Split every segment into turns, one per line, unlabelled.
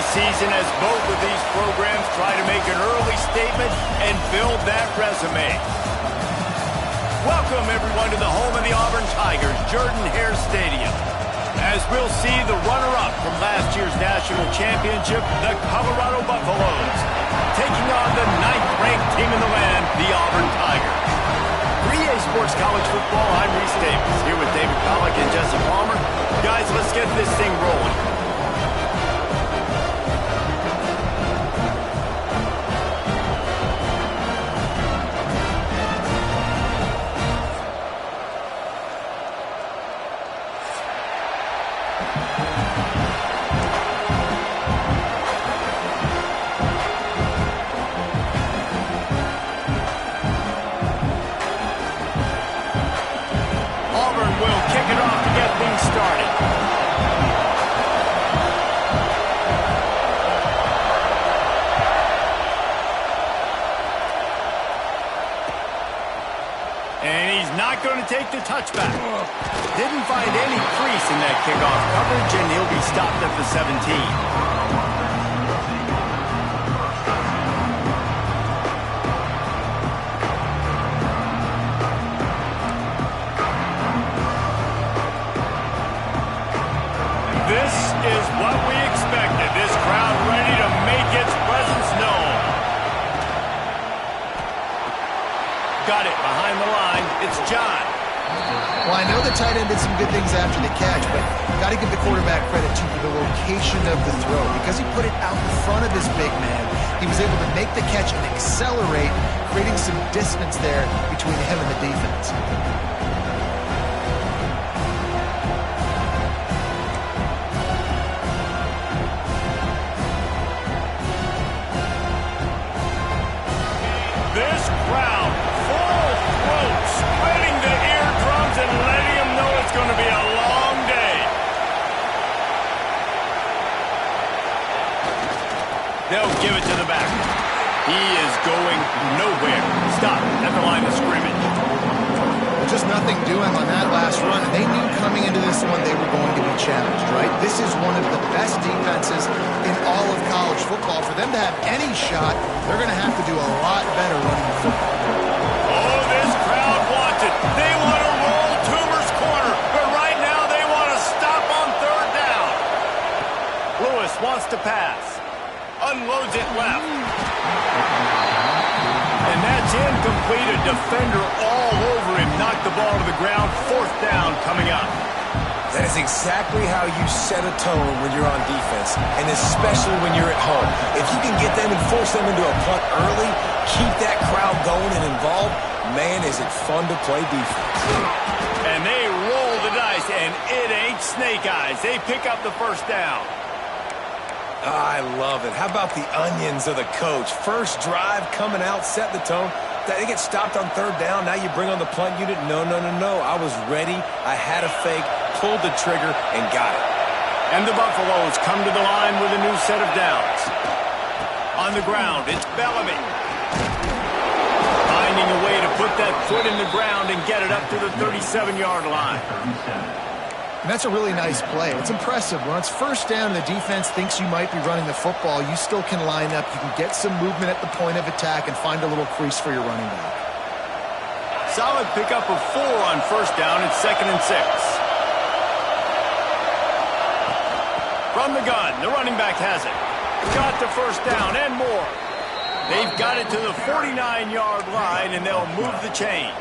Season as both of these programs try to make an early statement and build that resume. Welcome, everyone, to the home of the Auburn Tigers, Jordan-Hare Stadium. As we'll see the runner-up from last year's national championship, the Colorado Buffaloes, taking on the 9th-ranked team in the land, the Auburn Tigers. For EA Sports College Football, I'm Reese Davis, here with David Pollack and Jesse Palmer. Guys, let's get this thing rolling. Take the touchback. Didn't find any crease in that kickoff coverage, and he'll be stopped at the 17. This is what we expected. This crowd ready to make its presence known. Got it behind the line. It's John.
Well, I know the tight end did some good things after the catch, but got to give the quarterback credit, too, for the location of the throw. Because he put it out in front of his big man, he was able to make the catch and accelerate, creating some distance there between him and the defense.
This crowd, full throat, spreading the eardrums and letting them know it's going to be a long day. They'll give it to the back. He is going nowhere. Stop at the line of scrimmage.
Just nothing doing on that last run. They knew coming into this one they were going to be challenged, right? This is one of the best defenses in all of college football. For them to have any shot, they're going to have to do a lot better running the football.
Oh, this crowd wants it. They want to roll Toomer's corner, but right now they want to stop on third down. Lewis wants to pass. Unloads it left. And that's incomplete. A defender all over him. Knocked the ball to the ground. Fourth down coming up.
That is exactly how you set a tone when you're on defense, and especially when you're at home. If you can get them and force them into a punt early, keep that crowd going and involved, man, is it fun to play defense.
And they roll the dice, and it ain't snake eyes. They pick up the first down.
I love it. How about the onions of the coach? First drive, coming out, set the tone. They get stopped on third down. Now you bring on the punt unit. No. I was ready. I had a fake, pulled the trigger, and got it.
And the Buffaloes come to the line with a new set of downs. On the ground, it's Bellamy. Finding a way to put that foot in the ground and get it up to the 37-yard line.
And that's a really nice play. It's impressive. When it's first down and the defense thinks you might be running the football, you still can line up. You can get some movement at the point of attack and find a little crease for your running back.
Solid pickup of 4 on first down. It's 2nd and 6. From the gun, the running back has it. Got the first down and more. They've got it to the 49-yard line, and they'll move the chains.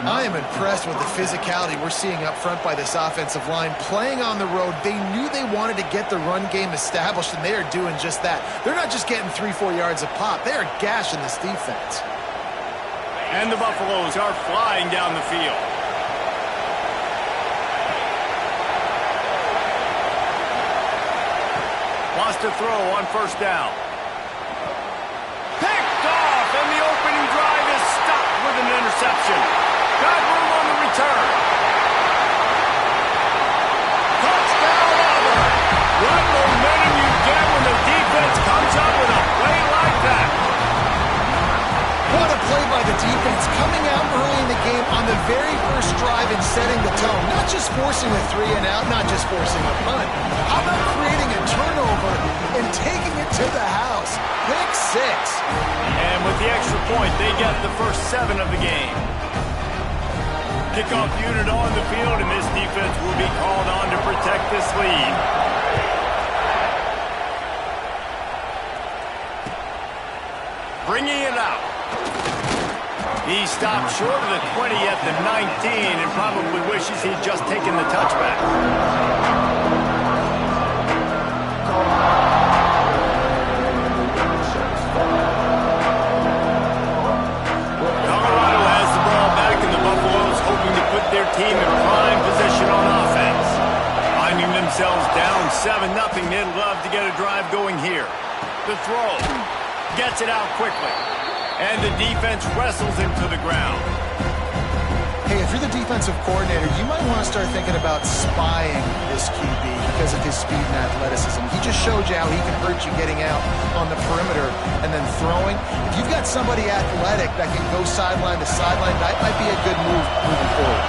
I am impressed with the physicality we're seeing up front by this offensive line. Playing on the road, they knew they wanted to get the run game established, and they are doing just that. They're not just getting 3-4 yards a pop. They are gashing this defense.
And the Buffaloes are flying down the field. Wants to throw on first down. Picked off, and the opening drive is stopped with an interception. Got room on the return. Touchdown, Auburn. What momentum you get when the defense comes up with a play like that.
What a play by the defense, coming out early in the game on the very first drive and setting the tone. Not just forcing a 3-and-out, not just forcing a punt. How about creating a turnover and taking it to the house? Pick 6.
And with the extra point, they get the first 7 of the game. Kickoff unit on the field, and this defense will be called on to protect this lead. Bringing it out. He stopped short of the 20 at the 19 and probably wishes he'd just taken the touchback. Colorado has the ball back, and the Buffaloes hoping to put their team in prime position on offense. Finding themselves down 7-0, they'd love to get a drive going here. The throw. Gets it out quickly. And the defense wrestles him to the ground.
Hey, if you're the defensive coordinator, you might want to start thinking about spying this QB because of his speed and athleticism. He just showed you how he can hurt you getting out on the perimeter and then throwing. If you've got somebody athletic that can go sideline to sideline, that might be a good move moving forward.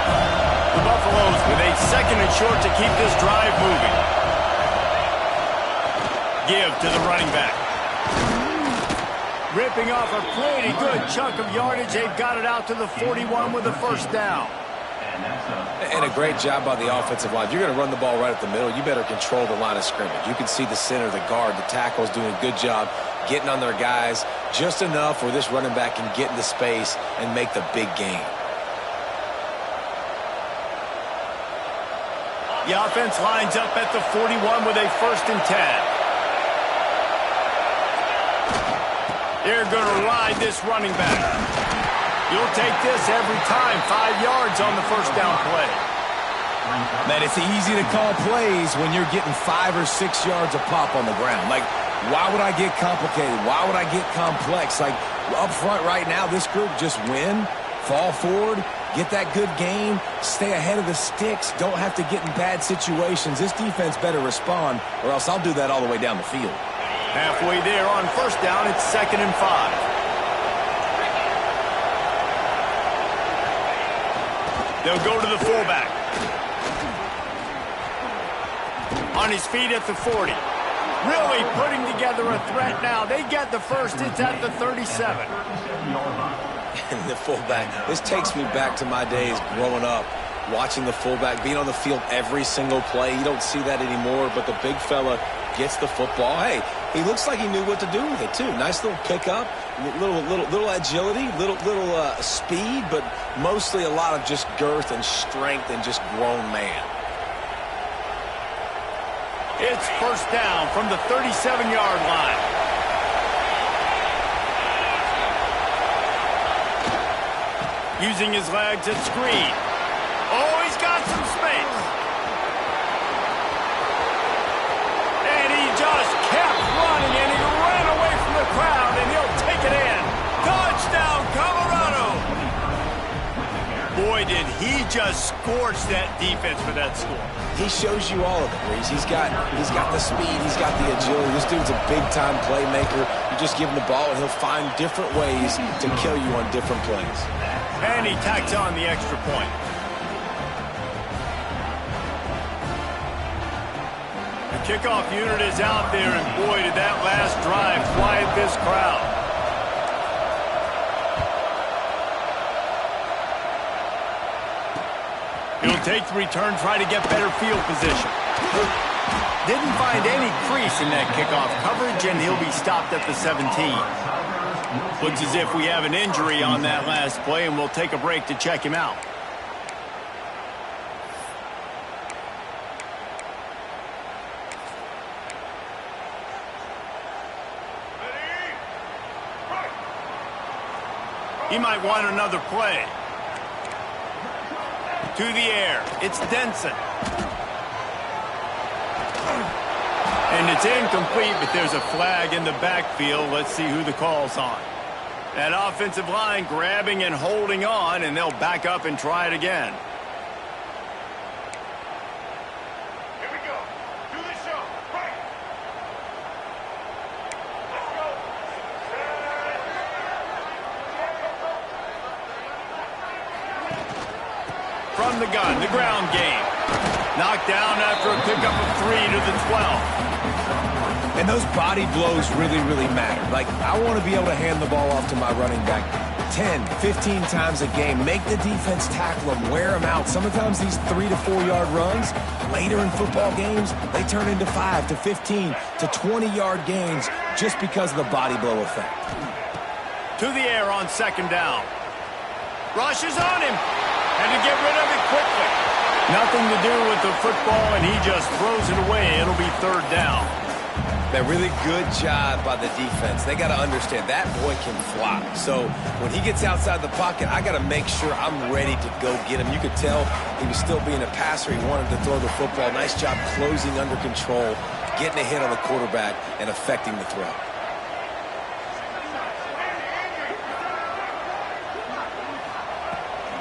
The Buffaloes with a 2nd and short to keep this drive moving. Give to the running back. Ripping off a pretty good chunk of yardage. They've got it out to the 41 with a first down.
And a great job by the offensive line. If you're going to run the ball right at the middle, you better control the line of scrimmage. You can see the center, the guard, the tackle's doing a good job getting on their guys just enough where this running back can get into space and make the big gain.
The offense lines up at the 41 with a 1st and 10. They're going to ride this running back. You'll take this every time. 5 yards on the first down play.
Man, it's easy to call plays when you're getting 5 or 6 yards of pop on the ground. Like, why would I get complicated? Why would I get complex? Like, up front right now, this group just win, fall forward, get that good gain, stay ahead of the sticks, don't have to get in bad situations. This defense better respond, or else I'll do that all the way down the field.
Halfway there on first down, it's 2nd and 5. They'll go to the fullback. On his feet at the 40. Really putting together a threat now. They get the first. It's at the 37.
And the fullback. This takes me back to my days growing up, watching the fullback, being on the field every single play. You don't see that anymore, but the big fella gets the football. Hey, he looks like he knew what to do with it, too. Nice little pickup, little agility, little speed, but mostly a lot of just girth and strength and just grown man.
It's first down from the 37-yard line. Using his legs at screen. Oh, he's got some space. And he just kept running, and he ran away from the crowd, and he'll take it in. Touchdown, Colorado! Boy, did he just scorch that defense for that score.
He shows you all of it, Reese. He's got the speed, he's got the agility. This dude's a big-time playmaker. You just give him the ball, and he'll find different ways to kill you on different plays.
And he tacks on the extra point. The kickoff unit is out there, and boy, did that last drive quiet this crowd. He'll take the return, try to get better field position. Didn't find any crease in that kickoff coverage, and he'll be stopped at the 17. Looks as if we have an injury on that last play, and we'll take a break to check him out. He might want another play. To the air. It's Denson. And it's incomplete, but there's a flag in the backfield. Let's see who the call's on. That offensive line grabbing and holding on, and they'll back up and try it again.
Here we go. Do the show. Right. Let's go.
From the gun, the ground game. Knocked down after a pickup of 3 to the 12.
And those body blows really, really matter. Like, I want to be able to hand the ball off to my running back 10, 15 times a game. Make the defense tackle them, wear them out. Sometimes these 3 to 4 yard runs, later in football games, they turn into 5 to 15 to 20 yard gains just because of the body blow effect.
To the air on second down. Rushes on him. And to get rid of it quickly. Nothing to do with the football, and he just throws it away. It'll be third down.
That really good job by the defense. They got to understand that boy can fly. So when he gets outside the pocket, I got to make sure I'm ready to go get him. You could tell he was still being a passer. He wanted to throw the football. Nice job closing under control, getting a hit on the quarterback, and affecting the throw.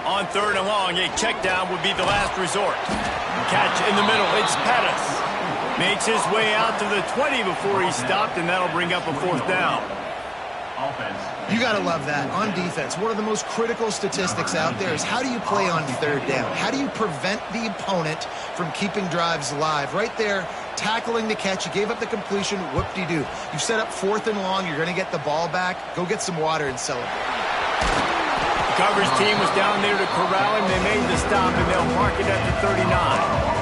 On third and long, a check down would be the last resort. Catch in the middle. It's Pettis. Makes his way out to the 20 before he stopped, and that'll bring up a fourth down.
You got to love that. On defense, one of the most critical statistics out there is how do you play on third down? How do you prevent the opponent from keeping drives alive? Right there, tackling the catch. You gave up the completion. Whoop-de-doo. You set up fourth and long. You're going to get the ball back. Go get some water and celebrate.
The coverage team was down there to corral him. They made the stop, and they'll mark it at the 39.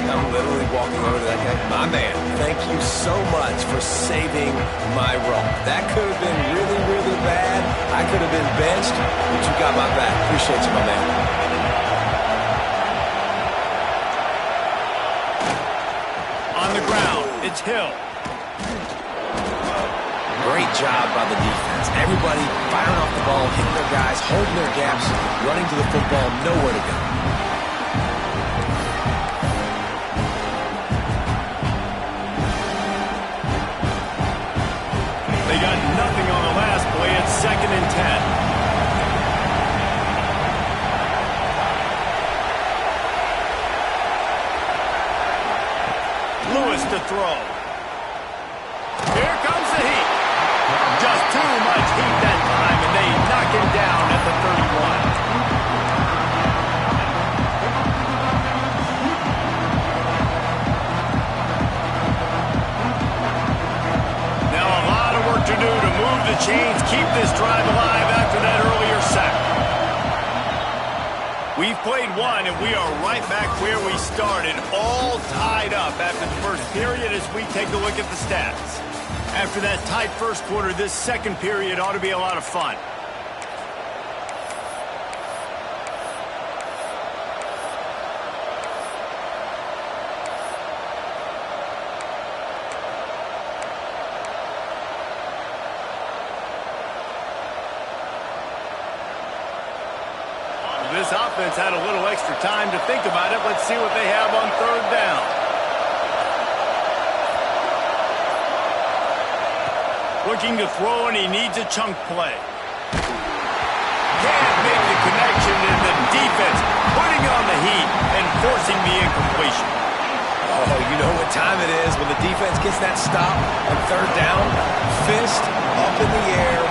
I'm literally walking over to that guy. My man, thank you so much for saving my run. That could have been really, really bad. I could have been benched, but you got my back. Appreciate you, my man.
On the ground, it's Hill.
Great job by the defense. Everybody firing off the ball, hitting their guys, holding their gaps, running to the football, nowhere to go.
They got nothing on the last play. It's 2nd and 10. Lewis to throw. Here comes the heat. Just too much heat that time, and they knock him down at the 31. Now a lot of work to do to move the chains, keep this drive alive after that earlier sack. We've played one, and we are right back where we started, all tied up after the first period as we take a look at the stats. After that tight first quarter, this second period ought to be a lot of fun. This offense had a little extra time to think about it. Let's see what they have on third down. Looking to throw, and he needs a chunk play. Can't make the connection, and the defense putting on the heat and forcing the incompletion.
Oh, you know what time it is when the defense gets that stop on third down. Fist up in the air.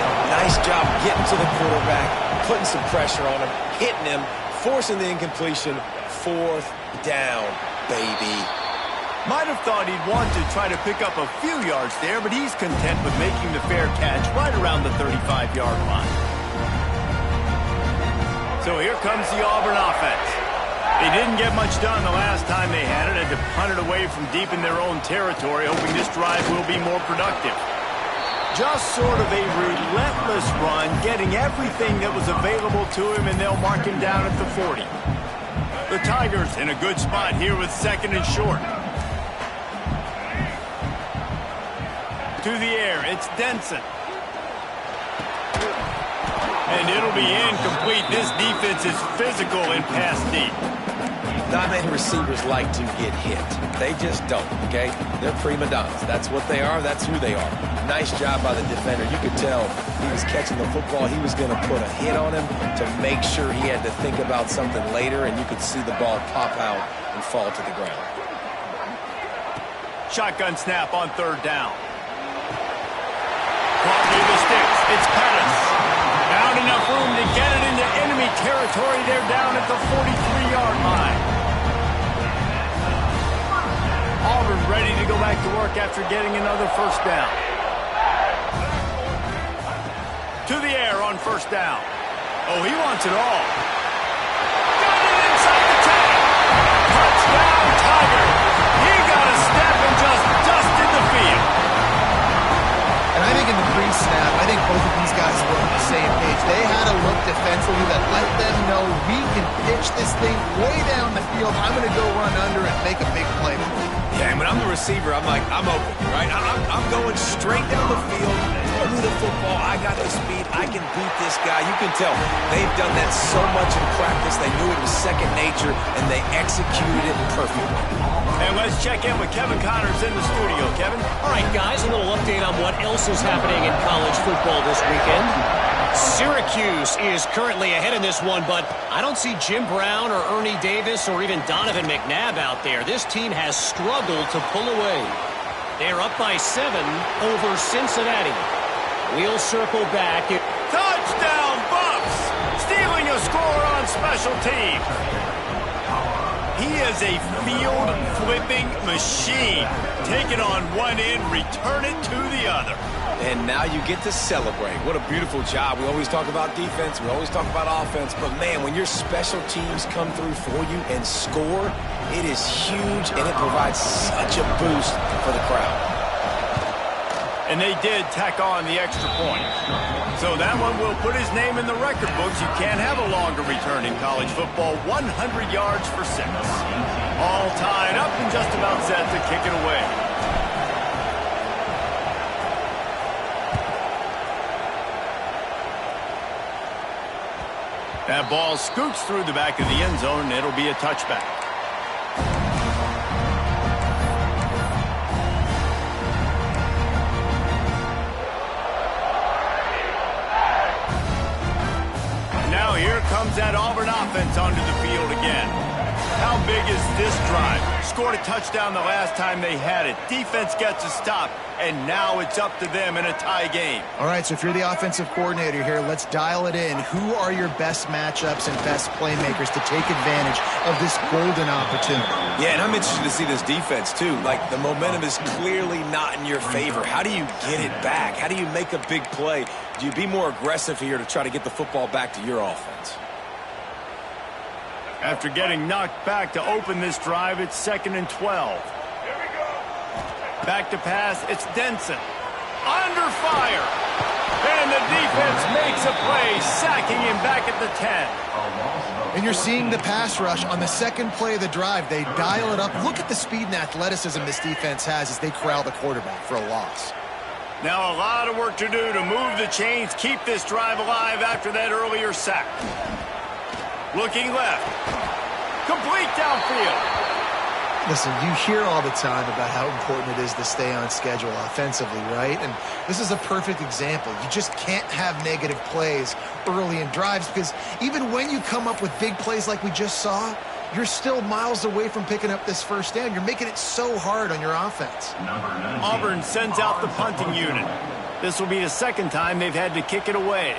Nice job getting to the quarterback, putting some pressure on him, hitting him, forcing the incompletion. Fourth down, baby.
Might have thought he'd want to try to pick up a few yards there, but he's content with making the fair catch right around the 35-yard line. So here comes the Auburn offense. They didn't get much done the last time they had it, had to punt it away from deep in their own territory, hoping this drive will be more productive. Just sort of a relentless run, getting everything that was available to him, and they'll mark him down at the 40. The Tigers in a good spot here with second and short. To the air, it's Denson. And it'll be incomplete. This defense is physical and pass deep.
Not many receivers like to get hit. They just don't, okay? They're prima donnas. That's what they are. That's who they are. Nice job by the defender. You could tell he was catching the football. He was going to put a hit on him to make sure he had to think about something later, and you could see the ball pop out and fall to the ground.
Shotgun snap on third down. Caught near the sticks. It's Pettis. Found enough room to get it into enemy territory. They're down at the 43-yard line. Auburn ready to go back to work after getting another first down. To the air on first down. Oh, he wants it all. Got it inside the 10. Touchdown, Tiger. He got a step and just dusted the field.
And I think in the pre-snap, I think both of these guys were on the same page. They had a look defensively that let them know we can pitch this thing way down the field. I'm going to go run under and make a big play.
Yeah, and when I'm the receiver, I'm like, I'm open, right? I'm going straight down the field, throw me the football. I got the speed. I can beat this guy. You can tell they've done that so much in practice. They knew it was second nature, and they executed it perfectly.
And let's check in with Kevin Connors in the studio. Kevin?
All right, guys, a little update on what else is happening in college football this weekend. Syracuse is currently ahead in this one, but I don't see Jim Brown or Ernie Davis or even Donovan McNabb out there. This team has struggled to pull away. They're up by 7 over Cincinnati. We'll circle back.
Touchdown, Bucks! Stealing a score on special teams. He is a field-flipping machine. Take it on one end, return it to the other.
And now you get to celebrate. What a beautiful job. We always talk about defense. We always talk about offense. But, man, when your special teams come through for you and score, it is huge, and it provides such a boost for the crowd.
And they did tack on the extra point. So that one will put his name in the record books. You can't have a longer return in college football. 100 yards for 6. All tied up and just about set to kick it away. That ball scoots through the back of the end zone, and it'll be a touchback. Now here comes that Auburn offense onto the field again. How big is this drive? Scored a touchdown the last time they had it. Defense gets a stop, and now it's up to them in a tie game.
All right, so if you're the offensive coordinator here, let's dial it in. Who are your best matchups and best playmakers to take advantage of this golden opportunity?
Yeah, and I'm interested to see this defense, too. Like, the momentum is clearly not in your favor. How do you get it back? How do you make a big play? Do you be more aggressive here to try to get the football back to your offense?
After getting knocked back to open this drive, it's 2nd and 12. Back to pass, it's Denson. Under fire. And the defense makes a play, sacking him back at the 10.
And you're seeing the pass rush on the second play of the drive. They dial it up. Look at the speed and athleticism this defense has as they corral the quarterback for a loss.
Now a lot of work to do to move the chains, keep this drive alive after that earlier sack. Looking left. Complete downfield.
Listen, you hear all the time about how important it is to stay on schedule offensively, right? And this is a perfect example. You just can't have negative plays early in drives because even when you come up with big plays like we just saw, you're still miles away from picking up this first down. You're making it so hard on your offense.
Auburn sends out the punting unit. This will be the second time they've had to kick it away.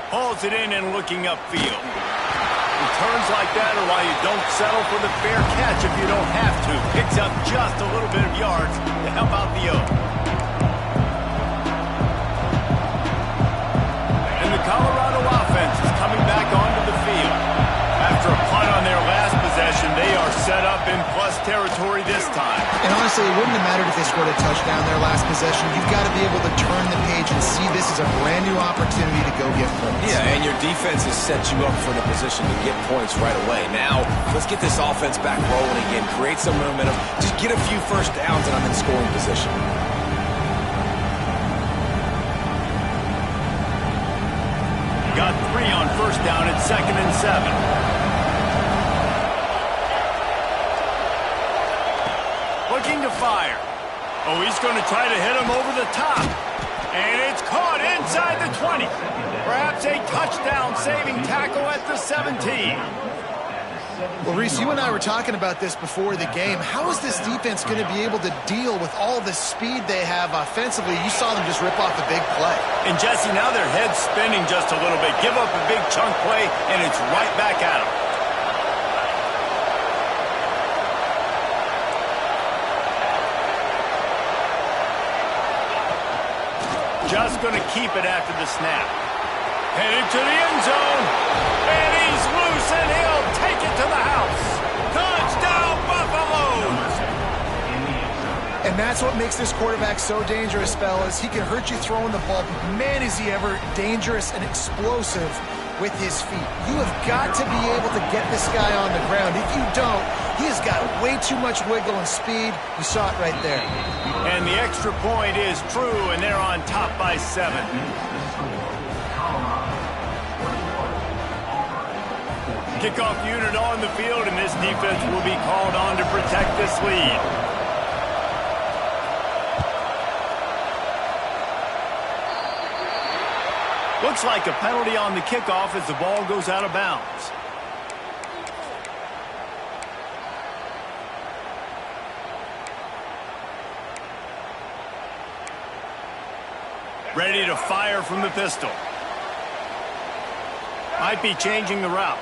Hauls it in and looking upfield. Returns like that are why you don't settle for the fair catch if you don't have to. Picks up just a little bit of yards to help out the O. And the Colorado offense is coming back onto the field. After a punt on their last possession, they are set up in plus territory this time.
And honestly, it wouldn't have mattered if they scored a touchdown their last possession. You've got to be able to turn the page and see this is a brand new opportunity to go get points.
Yeah, and your defense has set you up for the position to get points right away. Now, let's get this offense back rolling again. Create some momentum. Just get a few first downs and I'm in scoring position.
Got 3 on first down at 2nd and 7. Looking to fire. Oh, he's going to try to hit him over the top. And it's caught inside the 20. Perhaps a touchdown-saving tackle at the 17.
Well, Reese, you and I were talking about this before the game. How is this defense going to be able to deal with all the speed they have offensively? You saw them just rip off a big play.
And, Jesse, now their head's spinning just a little bit. Give up a big chunk play, and it's right back at them. Just going to keep it after the snap. Headed to the end zone. And he's loose, and he'll take it to the house. Touchdown, Buffaloes!
And that's what makes this quarterback so dangerous, fellas. He can hurt you throwing the ball, but man, is he ever dangerous and explosive with his feet. You have got to be able to get this guy on the ground. If you don't, he has got way too much wiggle and speed. You saw it right there.
And the extra point is true, and they're on top by 7. Kickoff unit on the field, and this defense will be called on to protect this lead. Looks like a penalty on the kickoff as the ball goes out of bounds. Ready to fire from the pistol. Might be changing the route.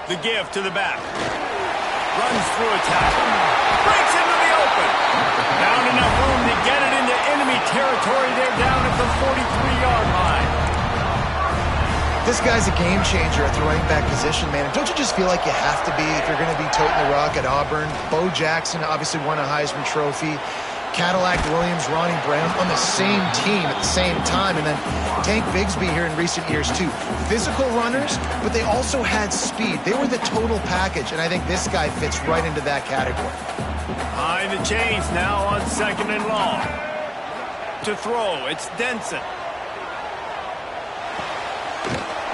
The give to the back. Runs through a tackle. Breaks into the open. Found enough room to get it into enemy territory. They're down at the 43-yard line.
This guy's a game changer at the running back position, man. Don't you just feel like you have to be if you're going to be toting the rock at Auburn? Bo Jackson obviously won a Heisman Trophy. Cadillac Williams, Ronnie Brown on the same team at the same time. And then Tank Bigsby here in recent years, too. Physical runners, but they also had speed. They were the total package, and I think this guy fits right into that category.
Behind the chains now on 2nd and long. To throw, it's Denson.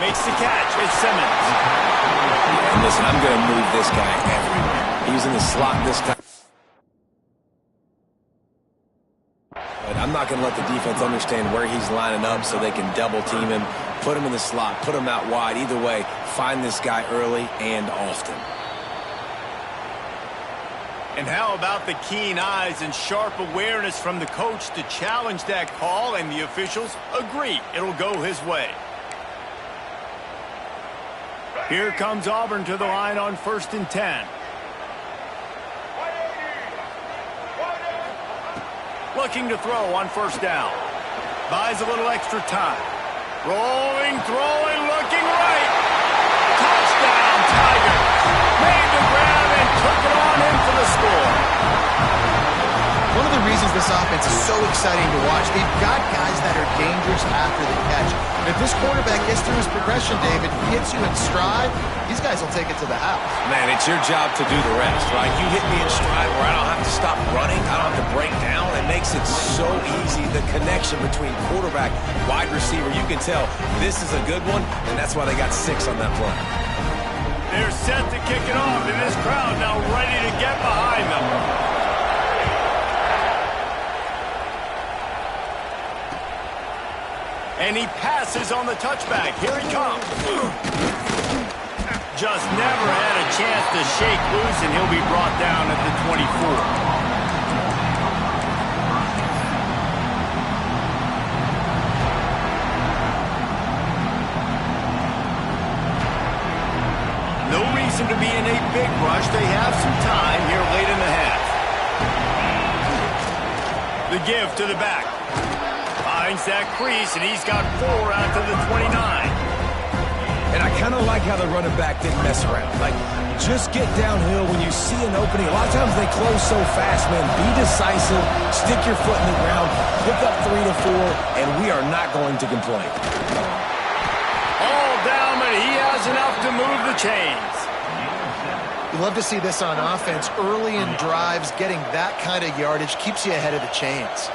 Makes the catch, it's Simmons.
And listen, I'm going to move this guy everywhere. He's in the slot this time. But I'm not going to let the defense understand where he's lining up so they can double team him, put him in the slot, put him out wide. Either way, find this guy early and often.
And how about the keen eyes and sharp awareness from the coach to challenge that call, and the officials agree it'll go his way. Here comes Auburn to the line on 1st and 10. Looking to throw on 1st down. Buys a little extra time. Rolling, throwing, looking right. Touchdown, Tigers. Made the grab and took it on in for the score.
One of the reasons this offense is so exciting to watch, they've got guys that are dangerous after the catch. And if this quarterback gets through his progression, David, gets you in stride, these guys will take it to the house.
Man, it's your job to do the rest, right? You hit me in stride where I don't have to stop running. I don't have to break down. It makes it so easy. The connection between quarterback, wide receiver, you can tell this is a good one, and that's why they got 6 on that play.
They're set to kick it off, and this crowd now ready to get behind them. And he passes on the touchback. Here he comes. Just never had a chance to shake loose, and he'll be brought down at the 24. No reason to be in a big rush. They have some time here late in the half. The give to the back. Finds that crease, and he's got 4 out to the 29.
kind of like how the running back didn't mess around. Like, just get downhill when you see an opening. A lot of times they close so fast, man. Be decisive, stick your foot in the ground, pick up 3 to 4, and we are not going to complain.
All down, but he has enough to move the chains.
You love to see this on offense. Early in drives, getting that kind of yardage keeps you ahead of the chains.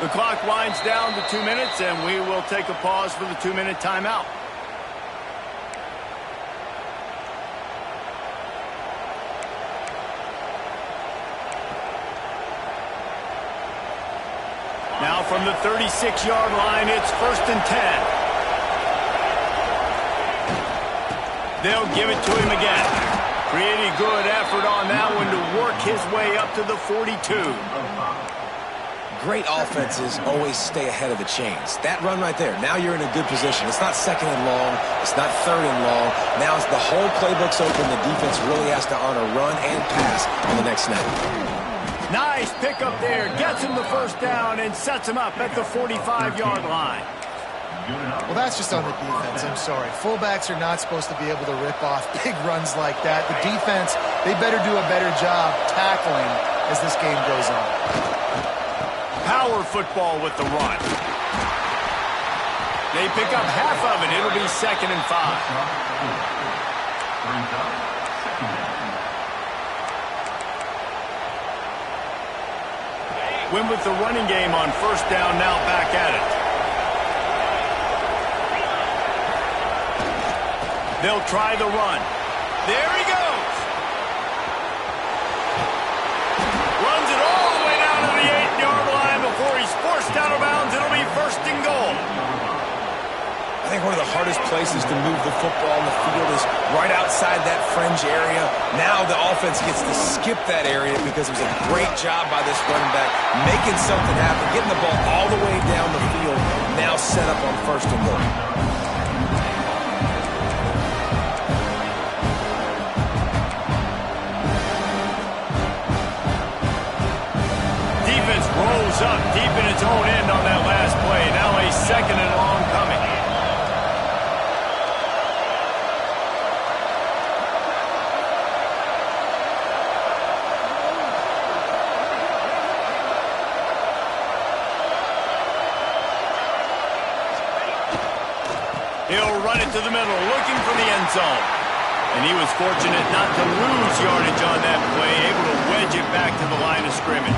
The clock winds down to 2 minutes, and we will take a pause for the 2-minute timeout. Now from the 36-yard line, it's 1st and 10. They'll give it to him again. Pretty good effort on that one to work his way up to the 42.
Great offenses always stay ahead of the chains. That run right there, now you're in a good position. It's not 2nd and long. It's not 3rd and long. Now as the whole playbook's open, the defense really has to honor run and pass on the next snap.
Nice pick up there. Gets him the 1st down and sets him up at the 45-yard line.
Well, that's just on the defense. I'm sorry. Fullbacks are not supposed to be able to rip off big runs like that. The defense, they better do a better job tackling as this game goes on.
Power football with the run. They pick up half of it. It'll be 2nd and 5. Win with the running game on 1st down, now back at it. They'll try the run. There he goes. Runs it all the way down to the 8-yard line before he's forced out of bounds. It'll be 1st and goal.
I think one of the hardest places to move the football on the field is right outside that fringe area. Now the offense gets to skip that area because it was a great job by this running back making something happen, getting the ball all the way down the field, now set up on 1st and goal.
Defense rolls up deep in its own end on that last play. Now a 2nd and long coming. He'll run it to the middle, looking for the end zone. And he was fortunate not to lose yardage on that play, able to wedge it back to the line of scrimmage.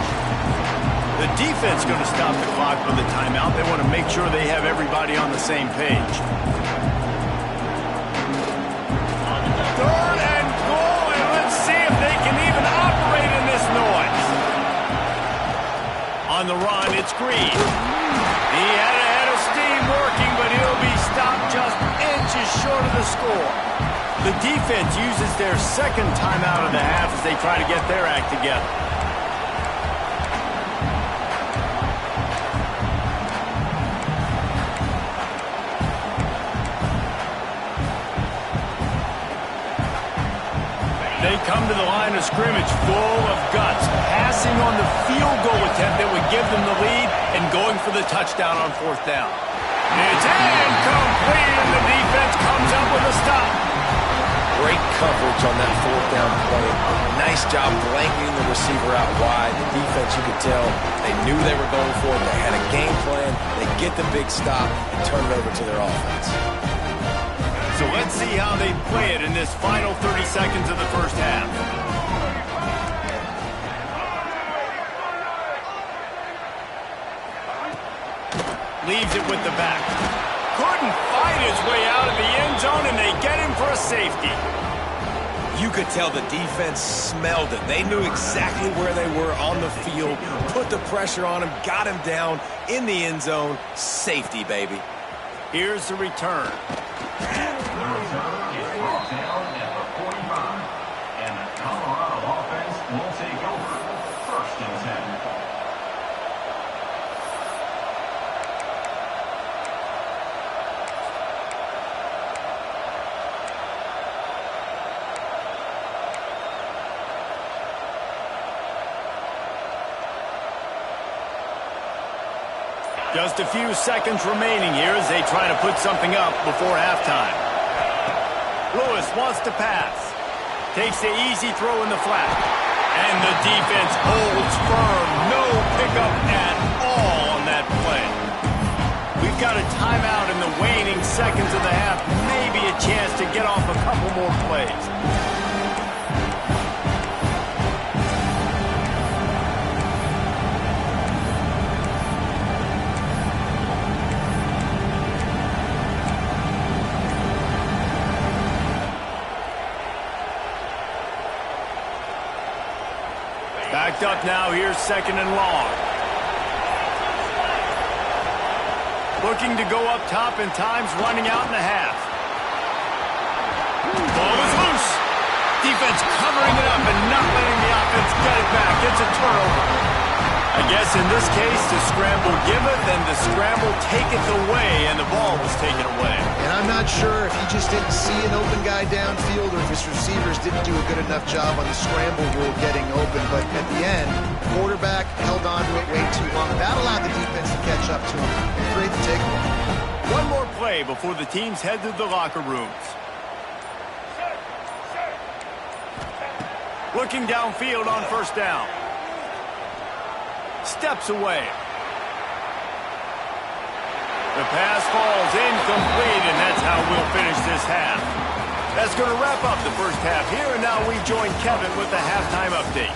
The defense going to stop the clock with a timeout. They want to make sure they have everybody on the same page. 3rd and goal, and let's see if they can even operate in this noise. On the run, it's Green. He had a head of steam working, but he'll be stopped just inches short of the score. The defense uses their 2nd timeout of the half as they try to get their act together. They come to the line of scrimmage full of guts, passing on the field goal attempt that would give them the lead and going for the touchdown on 4th down. It's incomplete, and the defense comes up with a stop.
Great coverage on that 4th down play. Nice job blanketing the receiver out wide. The defense, you could tell, they knew they were going for it. They had a game plan. They get the big stop and turn it over to their offense.
So let's see how they play it in this final 30 seconds of the 1st half. Leaves it with the back. Couldn't fight his way out of the end zone, and they get him for a safety.
You could tell the defense smelled it. They knew exactly where they were on the field, put the pressure on him, got him down in the end zone. Safety, baby.
Here's the return. Just a few seconds remaining here as they try to put something up before halftime. Lewis wants to pass. Takes the easy throw in the flat. And the defense holds firm. No pickup at all on that play. We've got a timeout in the waning seconds of the half. Maybe a chance to get off a couple more plays. Backed up now, here's second and long. Looking to go up top, and time's running out in the half. Ball is loose. Defense covering it up and not letting the offense get it back. It's a turnover. I guess in this case, the scramble giveth and the scramble taketh away, and the ball was taken away.
And I'm not sure if he just didn't see an open guy downfield or if his receivers didn't do a good enough job on the scramble rule getting open. But at the end, quarterback held on to it way too long. That allowed the defense to catch up to him and create the takeaway.
One more play before the teams head to the locker rooms. Looking downfield on first down. Steps away. The pass falls incomplete, and that's how we'll finish this half. That's going to wrap up the first half here, and now we join Kevin with the halftime update.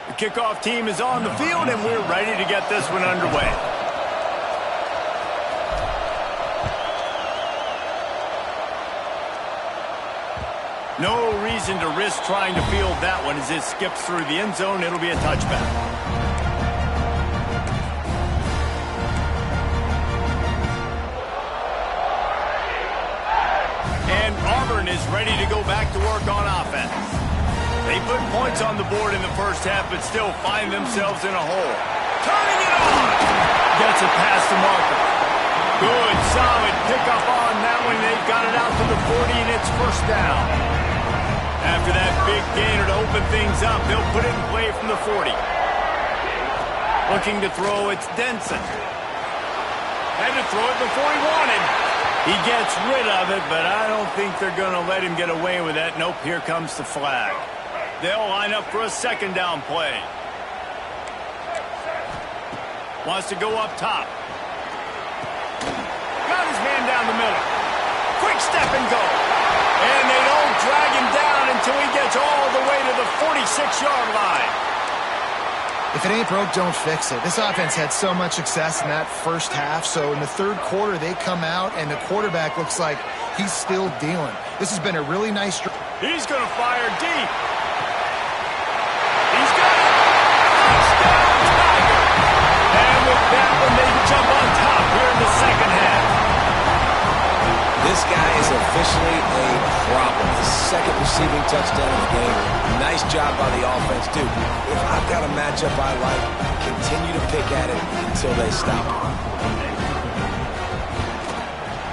The kickoff team is on the field, and we're ready to get this one underway. No reason to risk trying to field that one as it skips through the end zone. It'll be a touchback. And Auburn is ready to go back to work on offense. They put points on the board in the first half, but still find themselves in a hole. Turning it on! Gets it past the marker. Good, solid pickup on that one. They've got it out to the 40, and it's first down. After that big gainer to open things up, they'll put it in play from the 40. Looking to throw, it's Denson. Had to throw it before he wanted. He gets rid of it, but I don't think they're going to let him get away with that. Nope, here comes the flag. They'll line up for a second down play. Wants to go up top. Got his man down the middle. Quick step and go. And they don't drag him down until he gets all the way to the 46-yard line.
If it ain't broke, don't fix it. This offense had so much success in that first half, so in the third quarter they come out and the quarterback looks like he's still dealing. This has been a really nice drive.
He's going to fire deep. He's got it. Touchdown, Tiger. And with that one, they jump on top here in the second half.
This guy is officially a problem. His second receiving touchdown of the game. Nice job by the offense, too. If I've got a matchup I like, continue to pick at it until they stop.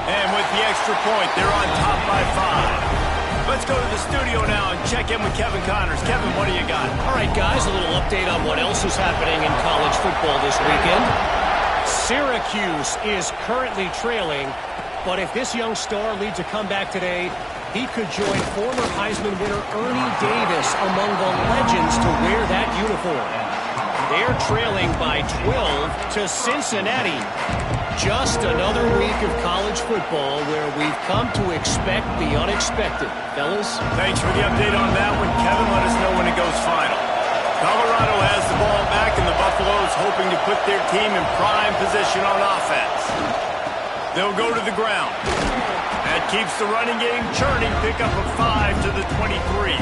And with the extra point, they're on top by 5. Let's go to the studio now and check in with Kevin Connors. Kevin, what do you got?
All right, guys, a little update on what else is happening in college football this weekend. Syracuse is currently trailing, but if this young star leads a comeback today, he could join former Heisman winner Ernie Davis among the legends to wear that uniform. They're trailing by 12 to Cincinnati. Just another week of college football where we've come to expect the unexpected. Fellas?
Thanks for the update on that one, Kevin. Let us know when it goes final. Colorado has the ball back, and the Buffaloes hoping to put their team in prime position on offense. They'll go to the ground. That keeps the running game churning. Pickup of 5 to the 23.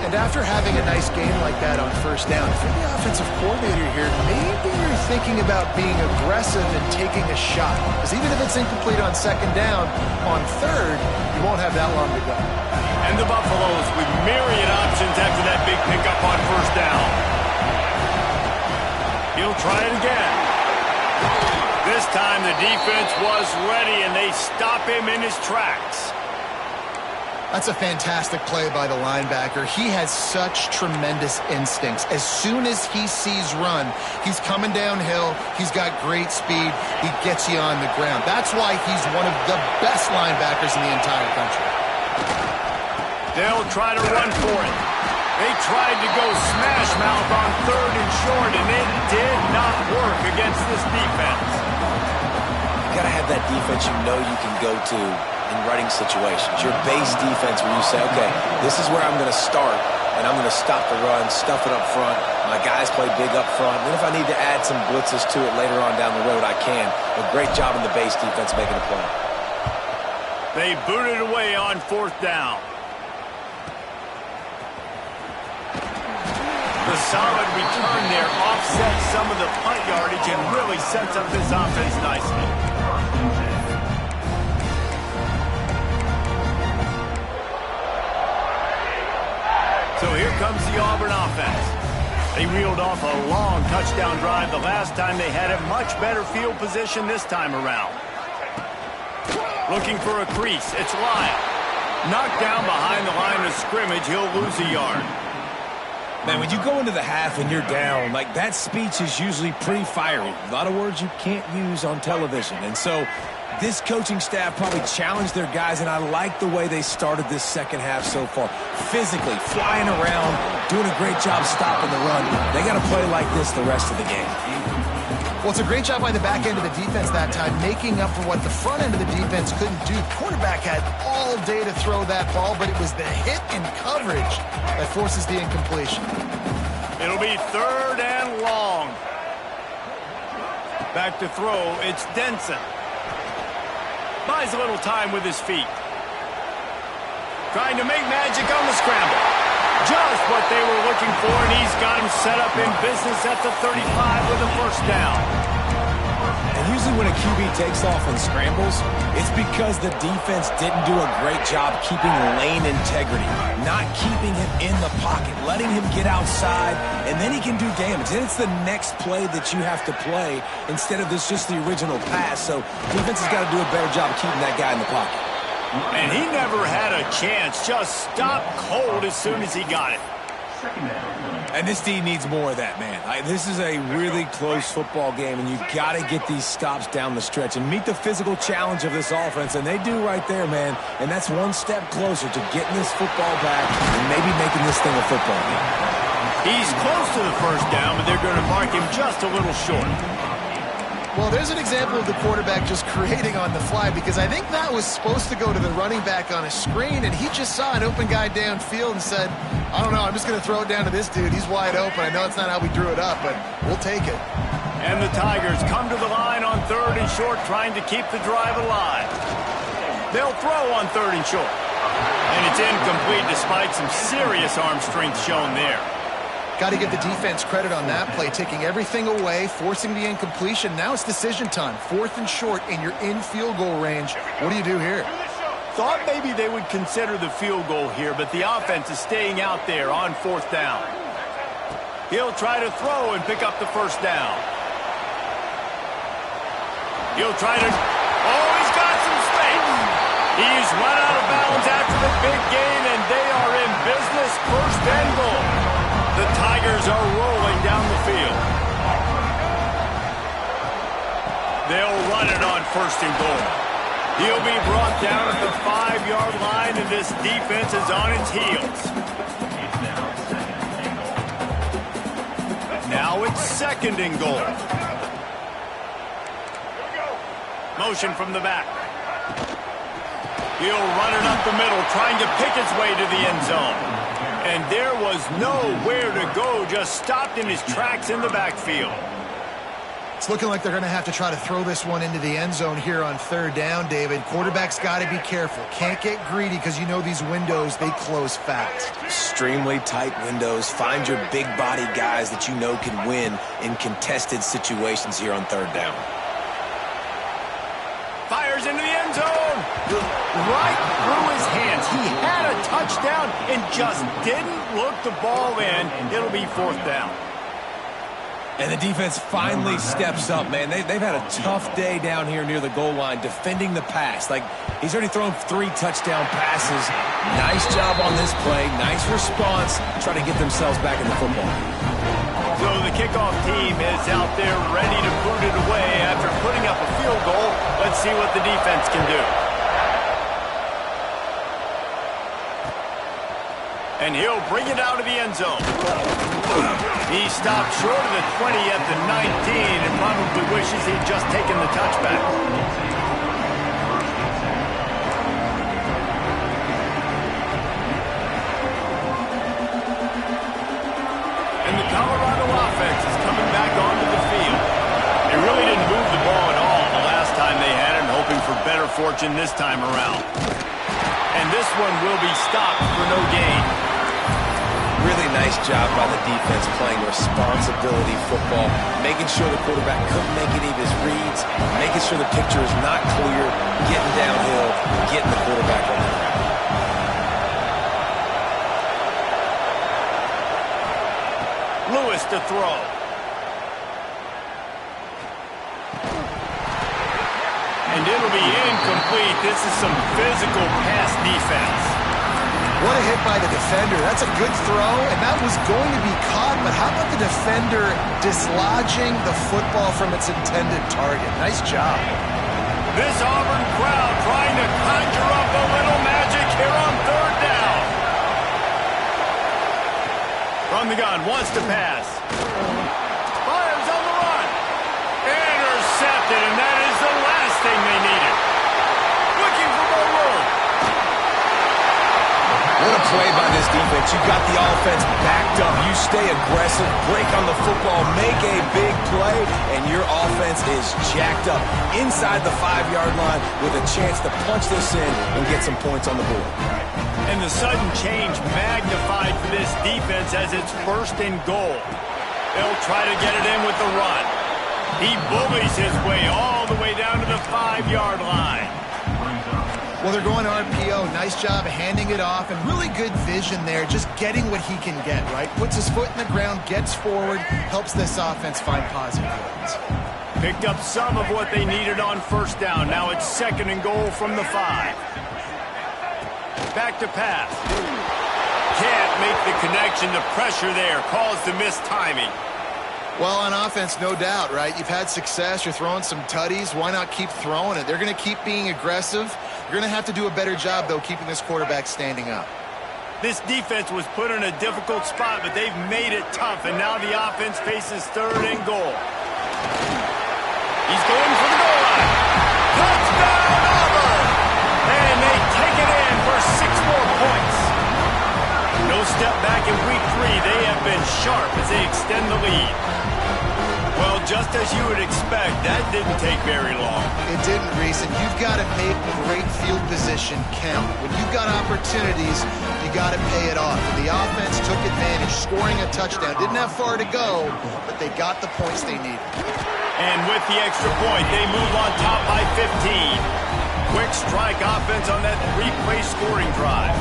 And after having a nice game like that on first down, if you're the offensive coordinator here, maybe you're thinking about being aggressive and taking a shot. Because even if it's incomplete on second down, on third, you won't have that long to go.
And the Buffaloes with myriad options after that big pickup on first down. They'll try it again. This time the defense was ready, and they stop him in his tracks.
That's a fantastic play by the linebacker. He has such tremendous instincts. As soon as he sees run, he's coming downhill. He's got great speed. He gets you on the ground. That's why he's one of the best linebackers in the entire country.
They'll try to run for it. They tried to go smash mouth on 3rd and short, and it did not work against this defense.
You got to have that defense you know you can go to in running situations. Your base defense where you say, okay, this is where I'm going to start, and I'm going to stop the run, stuff it up front. My guys play big up front. Then if I need to add some blitzes to it later on down the road, I can. But great job in the base defense making a play.
They booted away on 4th down. The solid return there offsets some of the punt yardage and really sets up this offense nicely. So here comes the Auburn offense. They reeled off a long touchdown drive the last time. They had a much better field position this time around. Looking for a crease. It's Lyle. Knocked down behind the line of scrimmage. He'll lose a yard.
Man, when you go into the half and you're down, like that speech is usually pretty fiery. A lot of words you can't use on television. And so this coaching staff probably challenged their guys, and I like the way they started this second half so far. Physically, flying around, doing a great job stopping the run. They got to play like this the rest of the game.
Well, it's a great job by the back end of the defense that time, making up for what the front end of the defense couldn't do. The quarterback had all day to throw that ball, but it was the hit and coverage that forces the incompletion.
It'll be 3rd and long. Back to throw, it's Denson. Buys a little time with his feet. Trying to make magic on the scramble. Just what they were looking for, and he's got him set up in business at the 35 with a 1st down.
And usually when a QB takes off and scrambles, it's because the defense didn't do a great job keeping lane integrity, not keeping him in the pocket, letting him get outside, and then he can do damage. Then it's the next play that you have to play instead of this just the original pass. So defense has got to do a better job of keeping that guy in the pocket.
And he never had a chance. Just stopped cold as soon as he got it.
And this D needs more of that, man. This is a really close football game, and you've got to get these stops down the stretch and meet the physical challenge of this offense, and they do right there, man. And that's one step closer to getting this football back and maybe making this thing a football game.
He's close to the 1st down, but they're going to mark him just a little short.
Well, there's an example of the quarterback just creating on the fly, because I think that was supposed to go to the running back on a screen, and he just saw an open guy downfield and said, I don't know, I'm just going to throw it down to this dude. He's wide open. I know it's not how we drew it up, but we'll take it.
And the Tigers come to the line on 3rd and short, trying to keep the drive alive. They'll throw on 3rd and short. And it's incomplete despite some serious arm strength shown there.
Got to give the defense credit on that play, taking everything away, forcing the incompletion. Now it's decision time. 4th and short, and you're in field goal range. What do you do here?
Thought maybe they would consider the field goal here, but the offense is staying out there on 4th down. He'll try to throw and pick up the 1st down. He'll try to... Oh, he's got some space. He's run out of bounds after the big gain, and they are in business. 1st and goal. The Tigers are rolling down the field. They'll run it on 1st and goal. He'll be brought down at the 5-yard line, and this defense is on its heels. Now it's 2nd and goal. Motion from the back. He'll run it up the middle, trying to pick his way to the end zone. And there was nowhere to go, just stopped in his tracks in the backfield.
It's looking like they're going to have to try to throw this one into the end zone here on 3rd down, David. Quarterback's got to be careful. Can't get greedy, because you know these windows, they close fast.
Extremely tight windows. Find your big body guys that you know can win in contested situations here on 3rd down.
Fires into the end zone. Right through his hands. He had a touchdown and just didn't look the ball in. It'll be 4th down.
And the defense finally steps up, man. They've had a tough day down here near the goal line defending the pass. Like, he's already thrown 3 touchdown passes. Nice job on this play. Nice response. Try to get themselves back in the football.
So the kickoff team is out there ready to boot it away after putting up a field goal. Let's see what the defense can do. And he'll bring it out of the end zone. He stopped short of the 20 at the 19 and probably wishes he'd just taken the touchback. And the Colorado offense is coming back onto the field. They really didn't move the ball at all the last time they had it, hoping for better fortune this time around. And this one will be stopped for no gain.
Really nice job by the defense playing responsibility football, making sure the quarterback couldn't make any of his reads, making sure the picture is not clear, getting downhill, getting the quarterback on the ground.
Lewis to throw. And it'll be incomplete. This is some physical pass defense.
What a hit by the defender. That's a good throw, and that was going to be caught, but how about the defender dislodging the football from its intended target? Nice job.
This Auburn crowd trying to conjure up a little magic here on third down. From the gun, wants to pass. Fires on the run. Intercepted, and that is the last thing they needed. Looking for more room.
What a play by this defense. You got the offense backed up. You stay aggressive, break on the football, make a big play, and your offense is jacked up inside the 5-yard line with a chance to punch this in and get some points on the board.
And the sudden change magnified for this defense as it's 1st and goal. They'll try to get it in with the run. He bullies his way all the way down to the 5-yard line.
Well, they're going RPO. Nice job handing it off, and really good vision there, just getting what he can get, right? Puts his foot in the ground, gets forward, helps this offense find positive yards.
Picked up some of what they needed on 1st down. Now it's 2nd and goal from the 5. Back to pass. Can't make the connection. The pressure there caused the missed timing.
Well, on offense, no doubt, right? You've had success. You're throwing some tutties. Why not keep throwing it? They're going to keep being aggressive. You're going to have to do a better job, though, keeping this quarterback standing up.
This defense was put in a difficult spot, but they've made it tough, and now the offense faces 3rd and goal. He's going for the goal line. Touchdown, Auburn! And they take it in for 6 more points. No step back in week 3. They have been sharp as they extend the lead. Well, just as you would expect, that didn't take very long.
It didn't, Reese, and you've got to make great field position count. When you've got opportunities, you got to pay it off. And the offense took advantage, scoring a touchdown. Didn't have far to go, but they got the points they needed.
And with the extra point, they move on top by 15. Quick strike offense on that 3-play scoring drive.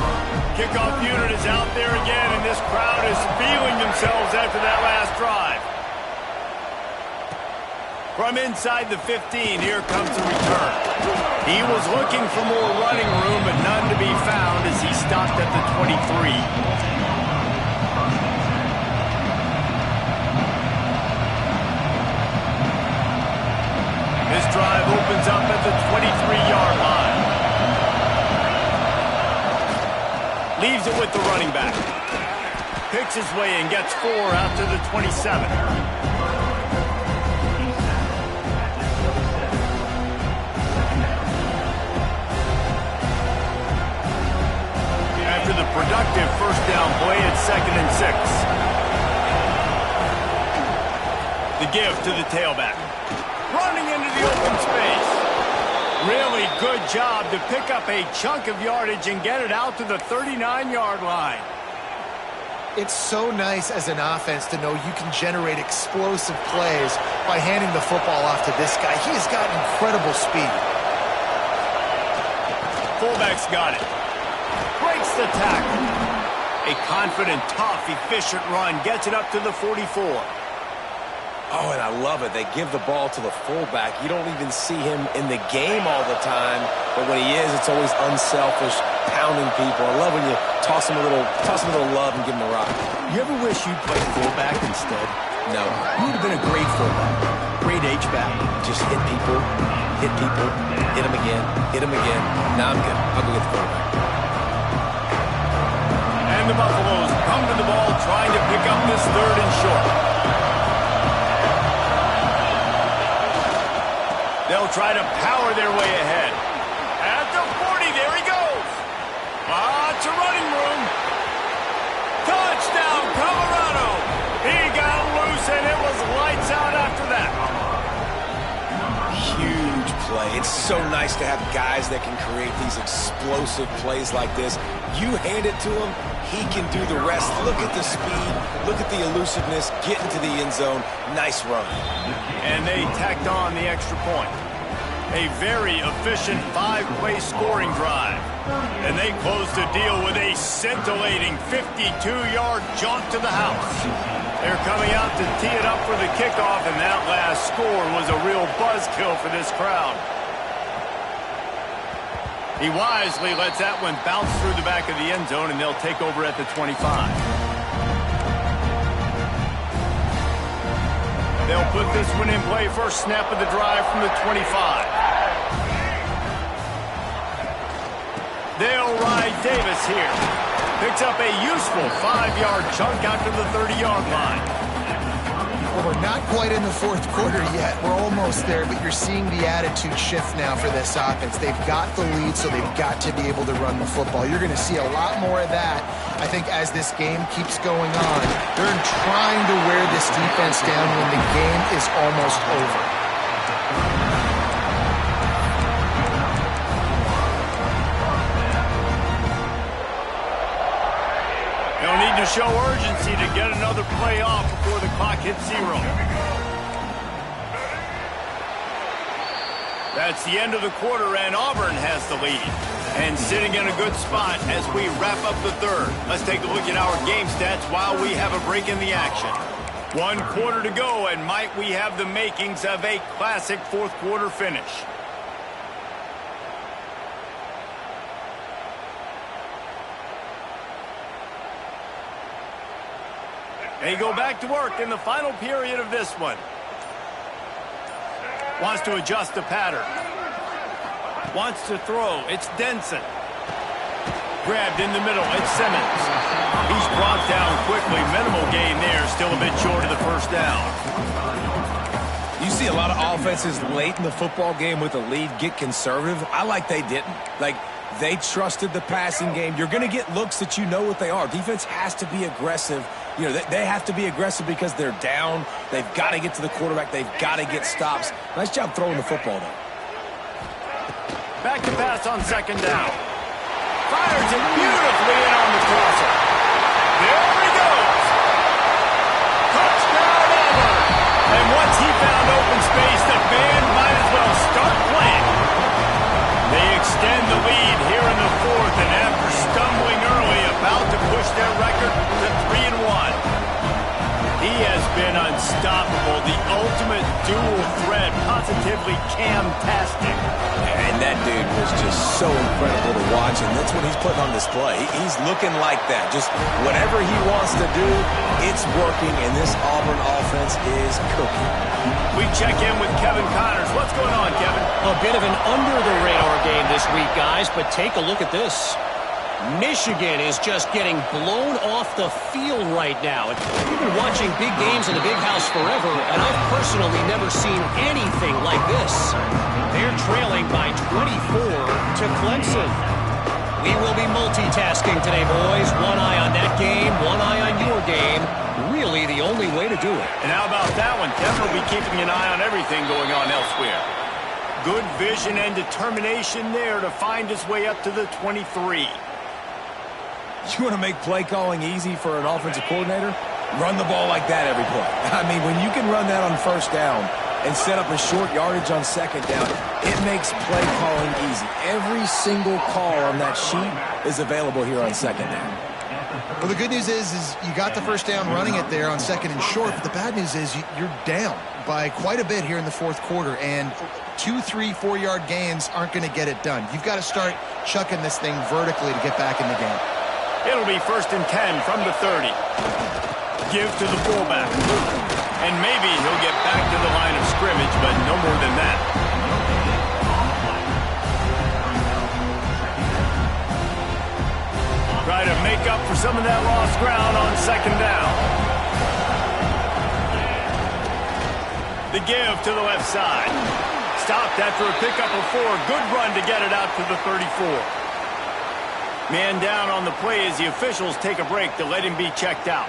Kickoff unit is out there again, and this crowd is feeling themselves after that last drive. From inside the 15, here comes the return. He was looking for more running room, but none to be found as he stopped at the 23. This drive opens up at the 23-yard line. Leaves it with the running back. Picks his way and gets 4 out to the 27. After the productive 1st down play, it's 2nd and 6. The give to the tailback. Running into the open space. Really good job to pick up a chunk of yardage and get it out to the 39-yard line.
It's so nice as an offense to know you can generate explosive plays by handing the football off to this guy. He has got incredible speed.
Fullback's got it. Breaks the tackle. A confident, tough, efficient run gets it up to the 44.
Oh, and I love it. They give the ball to the fullback. You don't even see him in the game all the time, but when he is, it's always unselfish, pounding people. I love when you toss him a little love and give him a rock.
You ever wish you'd played fullback instead?
No.
You would have been a great fullback, great H-back.
Just hit people, hit them again, hit them again. Now I'm good. I'll go get the quarterback.
And the Buffaloes come to the ball trying to pick up this 3rd and short. They'll try to power their way ahead. At the 40, there he goes. Lots of running room. Touchdown, Colorado. He got loose, and it was lights out after that.
Huge play. It's so nice to have guys that can create these explosive plays like this. You hand it to him, he can do the rest. Look at the speed. Look at the elusiveness. Get into the end zone. Nice run.
And they tacked on the extra point. A very efficient 5-play scoring drive. And they closed the deal with a scintillating 52-yard jaunt to the house. They're coming out to tee it up for the kickoff, and that last score was a real buzzkill for this crowd. He wisely lets that one bounce through the back of the end zone, and they'll take over at the 25. They'll put this one in play first snap of the drive from the 25. They'll ride Davis here. Picks up a useful 5-yard chunk out to the 30-yard line.
Well, we're not quite in the 4th quarter yet. We're almost there, but you're seeing the attitude shift now for this offense. They've got the lead, so they've got to be able to run the football. You're going to see a lot more of that, I think, as this game keeps going on. They're trying to wear this defense down when the game is almost over.
They'll need to show urgency to get another play off before the clock hits 0. That's the end of the quarter, and Auburn has the lead. And sitting in a good spot as we wrap up the 3rd. Let's take a look at our game stats while we have a break in the action. 1 quarter to go, and might we have the makings of a classic 4th quarter finish. They go back to work in the final period of this one. Wants to adjust the pattern. Wants to throw. It's Denson. Grabbed in the middle. It's Simmons. He's brought down quickly. Minimal gain there. Still a bit short of the first down.
You see a lot of offenses late in the football game with a lead get conservative. I like they didn't. Like, they trusted the passing game. You're going to get looks that you know what they are. Defense has to be aggressive. You know, they have to be aggressive because they're down. They've got to get to the quarterback. They've got to get stops. Nice job throwing the football, though.
Back to pass on 2nd down. Fires it beautifully in on the crosser. There he goes. Touchdown, Auburn. And once he found open space, the band might as well start playing. They extend the lead here in the 4th, and after stumbling early, about to push their record to 3-1. He has been unstoppable, the ultimate dual threat, positively Cam-tastic.
And that dude was just so incredible to watch, and that's what he's putting on display. He's looking like that. Just whatever he wants to do, it's working, and this Auburn offense is cooking.
We check in with Kevin Connors. What's going on, Kevin?
A bit of an under-the-radar game this week, guys, but take a look at this. Michigan is just getting blown off the field right now. We've been watching big games in the Big House forever, and I've personally never seen anything like this. They're trailing by 24 to Clemson. We will be multitasking today, boys. One eye on that game, one eye on your game. Really the only way to do it.
And how about that one? Kevin will be keeping an eye on everything going on elsewhere. Good vision and determination there to find his way up to the 23.
You want to make play calling easy for an offensive coordinator? Run the ball like that every play. I mean, when you can run that on 1st down and set up a short yardage on 2nd down, it makes play calling easy. Every single call on that sheet is available here on 2nd down.
Well, the good news is you got the first down running it there on 2nd and short, but the bad news is you're down by quite a bit here in the 4th quarter, and 2, 3, 4-yard gains aren't going to get it done. You've got to start chucking this thing vertically to get back in the game.
It'll be 1st and 10 from the 30. Give to the fullback. And maybe he'll get back to the line of scrimmage, but no more than that. Try to make up for some of that lost ground on 2nd down. The give to the left side. Stopped after a pickup of 4. Good run to get it out to the 34. Man down on the play as the officials take a break to let him be checked out.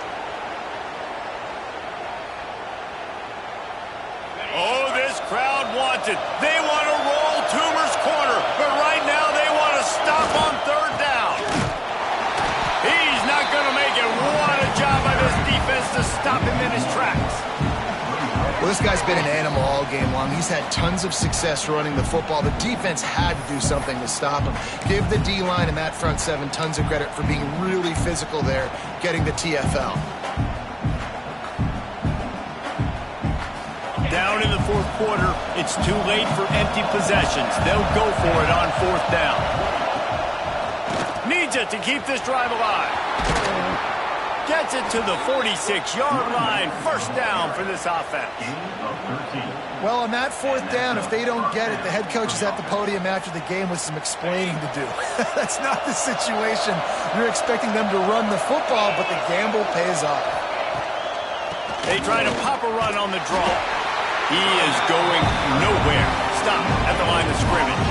Oh, this crowd wants it. They want to roll Toomer's corner, but right now they want to stop on 3rd down. He's not going to make it. What a job by this defense to stop him in his tracks.
Well, this guy's been an animal all game long. He's had tons of success running the football. The defense had to do something to stop him. Give the D-line and that front 7 tons of credit for being really physical there, getting the TFL.
Down in the 4th quarter, it's too late for empty possessions. They'll go for it on 4th down. Needs it to keep this drive alive. Gets it to the 46-yard line. 1st down for this offense.
Well, on that 4th down, if they don't get it, the head coach is at the podium after the game with some explaining to do. That's not the situation. You're expecting them to run the football, but the gamble pays off.
They try to pop a run on the draw. He is going nowhere. Stop at the line of scrimmage.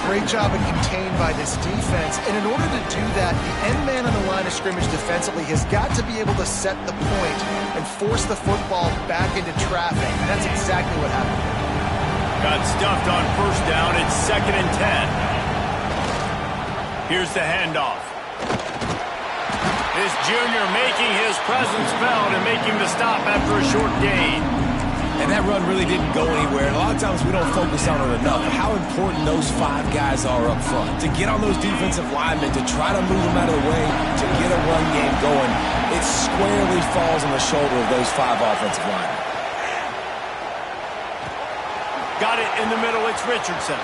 Great job of contained by this defense. And in order to do that, the end man on the line of scrimmage defensively has got to be able to set the point and force the football back into traffic. And that's exactly what happened.
Got stuffed on 1st down. It's 2nd and 10. Here's the handoff. This junior making his presence felt and making the stop after a short gain.
And that run really didn't go anywhere. And a lot of times we don't focus on it enough. How important those 5 guys are up front. To get on those defensive linemen, to try to move them out of the way, to get a run game going, it squarely falls on the shoulder of those 5 offensive linemen.
Got it in the middle. It's Richardson.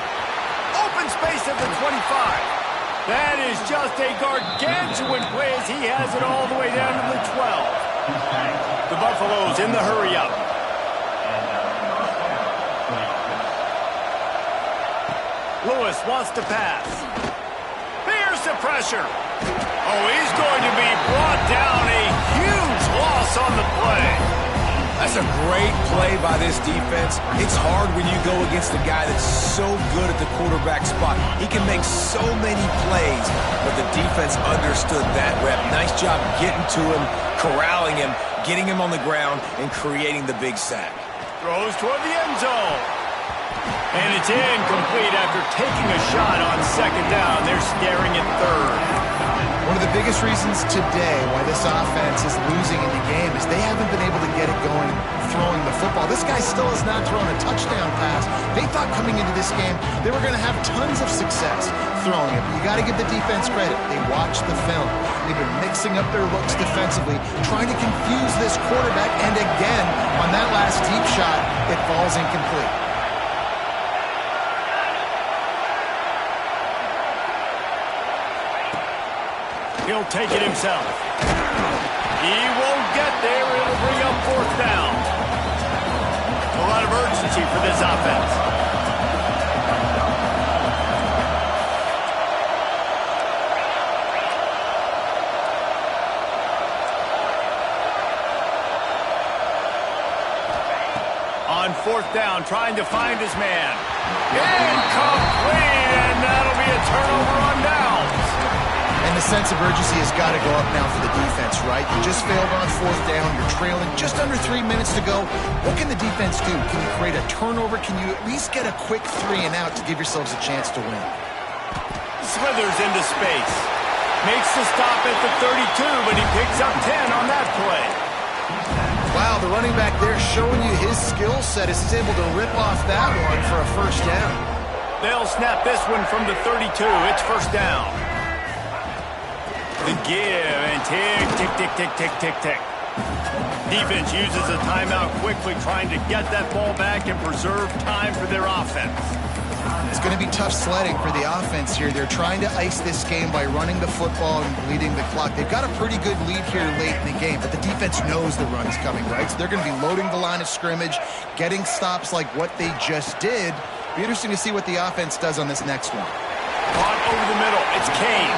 Open space at the 25. That is just a gargantuan play as he has it all the way down to the 12. The Buffaloes in the hurry-up. Lewis wants to pass. Here's the pressure. Oh, he's going to be brought down. A huge loss on the play.
That's a great play by this defense. It's hard when you go against a guy that's so good at the quarterback spot. He can make so many plays, but the defense understood that rep. Nice job getting to him, corralling him, getting him on the ground, and creating the big sack.
Throws toward the end zone. And it's incomplete after taking a shot on 2nd down. They're staring at 3rd.
One of the biggest reasons today why this offense is losing in the game is they haven't been able to get it going throwing the football. This guy still has not thrown a touchdown pass. They thought coming into this game they were going to have tons of success throwing it. You got to give the defense credit. They watched the film. They've been mixing up their looks defensively, trying to confuse this quarterback, and again, on that last deep shot, it falls incomplete.
He'll take it himself. He won't get there. It'll bring up 4th down. A lot of urgency for this offense. On 4th down, trying to find his man. Incomplete, and that'll be a turnover on downs.
And the sense of urgency has got to go up now for the defense, right? You just failed on 4th down. You're trailing just under 3 minutes to go. What can the defense do? Can you create a turnover? Can you at least get a quick 3 and out to give yourselves a chance to win?
Slithers into space. Makes the stop at the 32, but he picks up 10 on that play.
Wow, the running back there showing you his skill set as he's able to rip off that one for a 1st down.
They'll snap this one from the 32. It's 1st down. The give and tick, tick, tick, tick, tick, tick, tick. Defense uses a timeout quickly, trying to get that ball back and preserve time for their offense.
It's going to be tough sledding for the offense here. They're trying to ice this game by running the football and bleeding the clock. They've got a pretty good lead here late in the game, but the defense knows the run's coming, right? So they're going to be loading the line of scrimmage, getting stops like what they just did. Be interesting to see what the offense does on this next one.
Caught over the middle. It's Kane.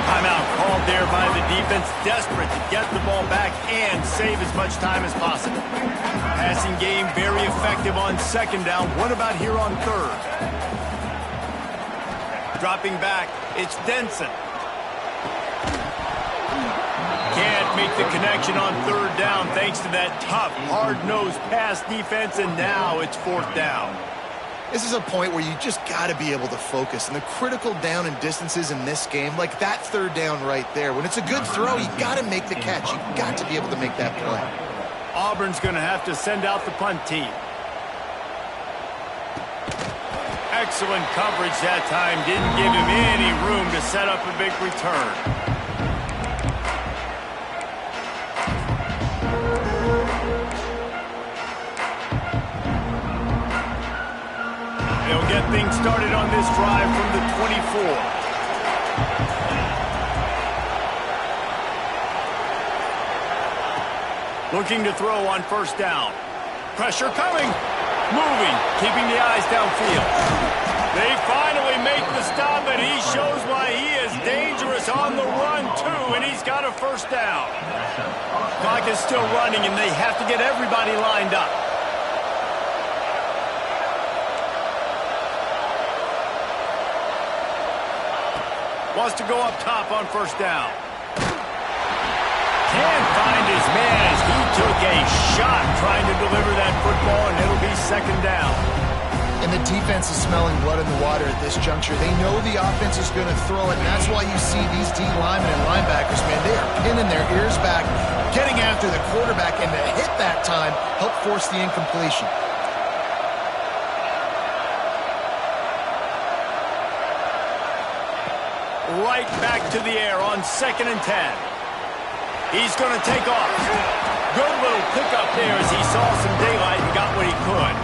Timeout called there by the defense, desperate to get the ball back and save as much time as possible. Passing game very effective on second down. What about here on third? Dropping back, it's Denson. Can't make the connection on third down thanks to that tough, hard-nosed pass defense, and now it's fourth down.
This is a point where you just got to be able to focus. And the critical down and distances in this game, like that third down right there, when it's a good throw, you got to make the catch. You got to be able to make that play.
Auburn's going to have to send out the punt team. Excellent coverage that time. Didn't give him any room to set up a big return. They'll get things started on this drive from the 24. Looking to throw on first down. Pressure coming. Moving, keeping the eyes downfield. They finally make the stop, and he shows why he is dangerous on the run, too, and he's got a first down. Clock is still running, and they have to get everybody lined up. Wants to go up top on first down. Can't find his man as he took a shot trying to deliver that football, and it'll be second down.
And the defense is smelling blood in the water at this juncture. They know the offense is going to throw it, and that's why you see these D linemen and linebackers, man, they are pinning their ears back, getting after the quarterback, and to hit that time, help force the incompletion.
Right back to the air on 2nd and 10. He's going to take off. Good little pickup there as he saw some daylight and got what he could.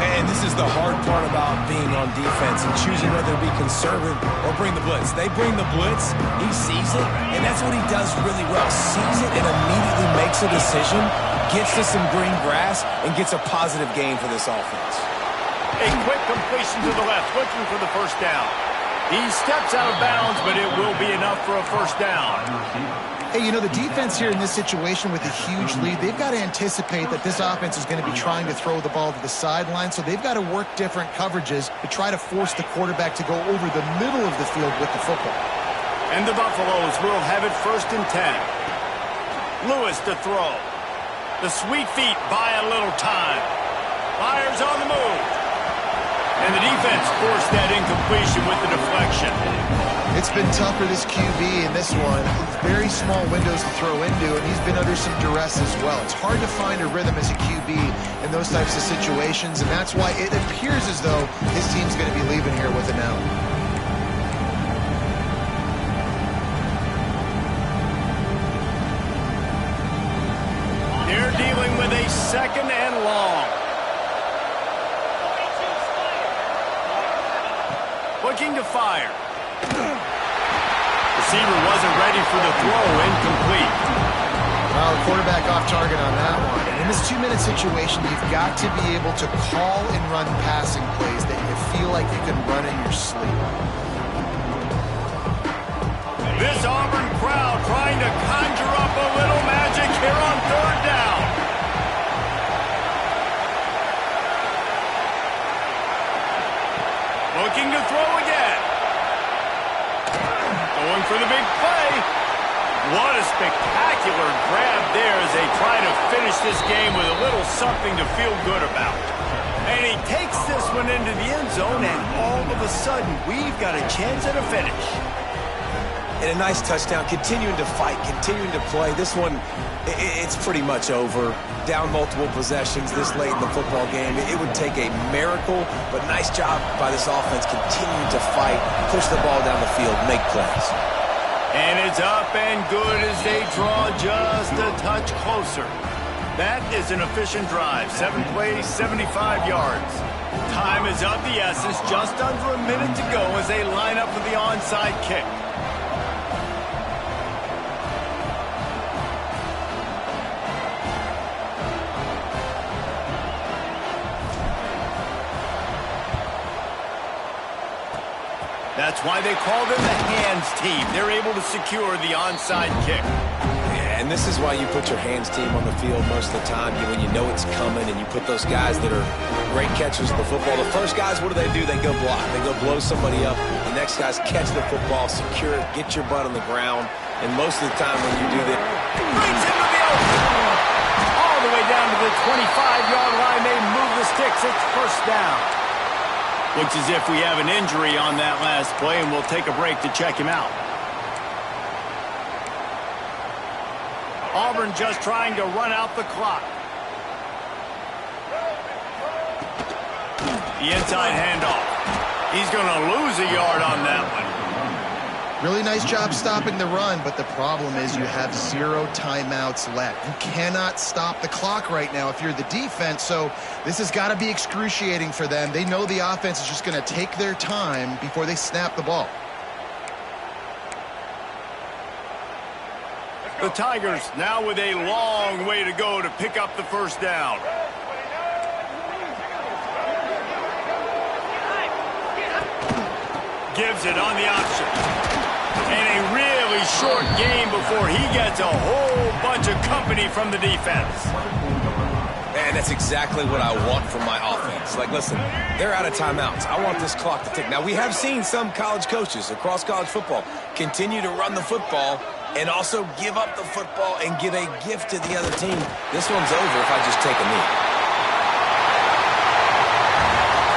And this is the hard part about being on defense and choosing whether to be conservative or bring the blitz. They bring the blitz, he sees it, and that's what he does really well. Sees it and immediately makes a decision, gets to some green grass, and gets a positive gain for this offense.
A quick completion to the left, looking for the first down. He steps out of bounds, but it will be enough for a first down.
Hey, you know, the defense here in this situation with a huge lead, they've got to anticipate that this offense is going to be trying to throw the ball to the sideline, so they've got to work different coverages to try to force the quarterback to go over the middle of the field with the football.
And the Buffaloes will have it 1st and 10. Lewis to throw. The sweet feet buy a little time. Fires on the move. And the defense forced that incompletion with the deflection.
It's been tough for this QB in this one. Very small windows to throw into, and he's been under some duress as well. It's hard to find a rhythm as a QB in those types of situations, and that's why it appears as though his team's going to be leaving here with an L.
They're dealing with a 2nd and long. Looking to fire. Receiver wasn't ready for the throw, incomplete.
Well, the quarterback off target on that one. And in this 2-minute situation, you've got to be able to call and run passing plays that you feel like you can run in your sleep.
This Auburn crowd trying to conjure up a little magic here on third down. Looking to throw again. Going for the big play. What a spectacular grab there as they try to finish this game with a little something to feel good about. And he takes this one into the end zone, and all of a sudden, we've got a chance at a finish.
And a nice touchdown, continuing to fight, continuing to play. This one, it's pretty much over. Down multiple possessions this late in the football game. It would take a miracle, but nice job by this offense continuing to fight, push the ball down the field, make plays.
And it's up and good as they draw just a touch closer. That is an efficient drive. 7 plays, 75 yards. Time is of the essence. Just under a minute to go as they line up for the onside kick. That's why they call them the hands team. They're able to secure the onside kick.
Yeah, and this is why you put your hands team on the field most of the time when you know it's coming, and you put those guys that are great catchers of the football. The first guys, what do? They go block. They go blow somebody up. The next guys catch the football, secure it, get your butt on the ground. And most of the time when you do that,
Brings into the open. All the way down to the 25-yard line. They move the sticks. It's first down. Looks as if we have an injury on that last play, and we'll take a break to check him out. Auburn just trying to run out the clock. The inside handoff. He's going to lose a yard on that one.
Really nice job stopping the run, but the problem is you have 0 timeouts left. You cannot stop the clock right now if you're the defense, so this has got to be excruciating for them. They know the offense is just going to take their time before they snap the ball.
The Tigers now with a long way to go to pick up the first down. Gives it on the option. And a really short game before he gets a whole bunch of company from the defense.
and that's exactly what I want from my offense. Like, listen, they're out of timeouts. I want this clock to tick. Now, we have seen some college coaches across college football continue to run the football and also give up the football and give a gift to the other team. This one's over if I just take a knee.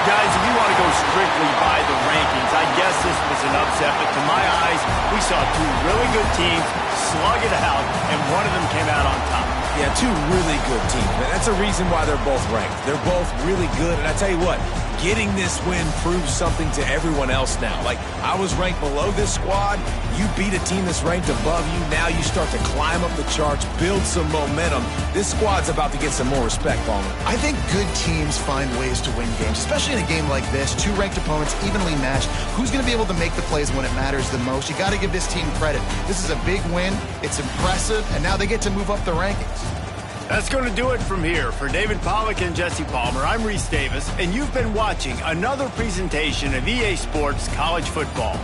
Guys, if you want to go strictly by the rankings, I guess this was an upset, but to my eyes, we saw two really good teams slug it out, and one of them came out on top.
Yeah, two really good teams. And that's a reason why they're both ranked. They're both really good, and I tell you what, getting this win proves something to everyone else now. Like, I was ranked below this squad. You beat a team that's ranked above you. Now you start to climb up the charts, build some momentum. This squad's about to get some more respect on them.
I think good teams find ways to win games, especially in a game like this. Two ranked opponents, evenly matched. Who's going to be able to make the plays when it matters the most? You got to give this team credit. This is a big win. It's impressive, and now they get to move up the rankings.
That's going to do it from here. For David Pollack and Jesse Palmer, I'm Reese Davis, and you've been watching another presentation of EA Sports College Football.